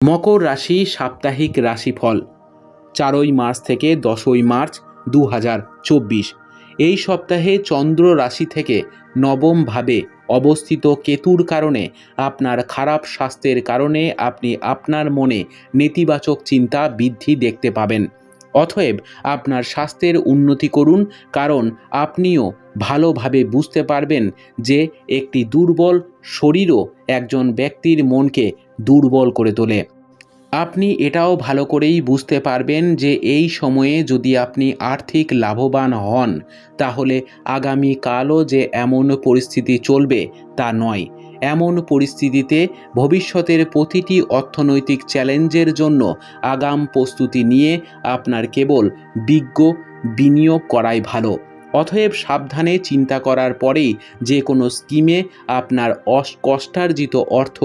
মকর রাশি সাপ্তাহিক রাশিফল 4ই মার্চ থেকে 10ই মার্চ 2024। এই সপ্তাহে চন্দ্র রাশি থেকে নবম ভাবে অবস্থিত কেতুর কারণে আপনার খারাপ স্বাস্থ্যের কারণে আপনি আপনার মনে নেতিবাচক চিন্তা বৃদ্ধি দেখতে পাবেন। অতএব আপনার স্বাস্থ্যের উন্নতি করুন, কারণ আপনিও ভালোভাবে বুঝতে পারবেন যে একটি দুর্বল শরীরও একজন ব্যক্তির মনকে দুর্বল করে তোলে। আপনি এটাও ভালো করেই বুঝতে পারবেন যে এই সময়ে যদি আপনি আর্থিক লাভবান হন, তাহলে আগামীকালও যে এমন পরিস্থিতি চলবে তা নয়। এমন পরিস্থিতিতে ভবিষ্যতের প্রতিটি অর্থনৈতিক চ্যালেঞ্জের জন্য আগাম প্রস্তুতি নিয়ে আপনার কেবল বিজ্ঞ বিনিয়োগ করাই ভালো। অতএব সাবধানে চিন্তা করার পরেই যে কোনো স্কিমে আপনার কষ্টার্জিত অর্থ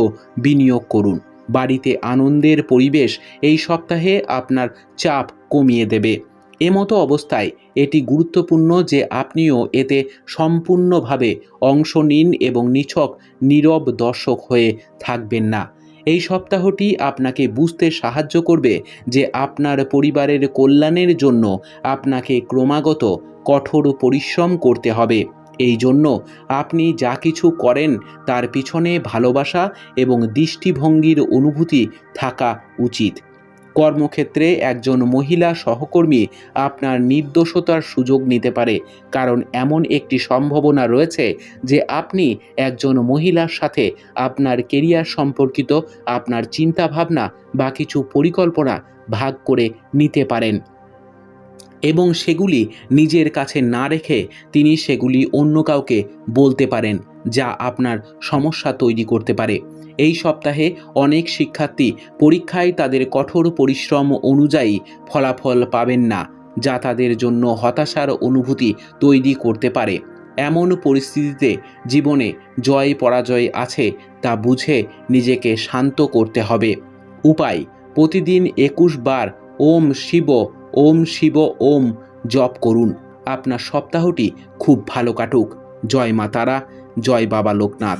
বিনিয়োগ করুন। বাড়িতে আনন্দের পরিবেশ এই সপ্তাহে আপনার চাপ কমিয়ে দেবে। এমতো অবস্থায় এটি গুরুত্বপূর্ণ যে আপনিও এতে সম্পূর্ণভাবে অংশ নিন এবং নিছক নীরব দর্শক হয়ে থাকবেন না। এই সপ্তাহটি আপনাকে বুঝতে সাহায্য করবে যে আপনার পরিবারের কল্যাণের জন্য আপনাকে ক্রমাগত কঠোর পরিশ্রম করতে হবে। এই জন্য আপনি যা কিছু করেন তার পিছনে ভালোবাসা এবং দৃষ্টিভঙ্গির অনুভূতি থাকা উচিত। কর্মক্ষেত্রে একজন মহিলা সহকর্মী আপনার নির্দোষতার সুযোগ নিতে পারে, কারণ এমন একটি সম্ভাবনা রয়েছে যে আপনি একজন মহিলার সাথে আপনার কেরিয়ার সম্পর্কিত আপনার চিন্তাভাবনা বা কিছু পরিকল্পনা ভাগ করে নিতে পারেন এবং সেগুলি নিজের কাছে না রেখে তিনি সেগুলি অন্য কাউকে বলতে পারেন, যা আপনার সমস্যা তৈরি করতে পারে। এই সপ্তাহে অনেক শিক্ষার্থী পরীক্ষায় তাদের কঠোর পরিশ্রম অনুযায়ী ফলাফল পাবেন না, যা তাদের জন্য হতাশার অনুভূতি তৈরি করতে পারে। এমন পরিস্থিতিতে জীবনে জয় পরাজয় আছে তা বুঝে নিজেকে শান্ত করতে হবে। উপায়: প্রতিদিন 21 বার ওম শিব ওম শিব ওম জপ করুন। আপনার সপ্তাহটি খুব ভালো কাটুক। জয় মা তারা, জয় বাবা লোকনাথ।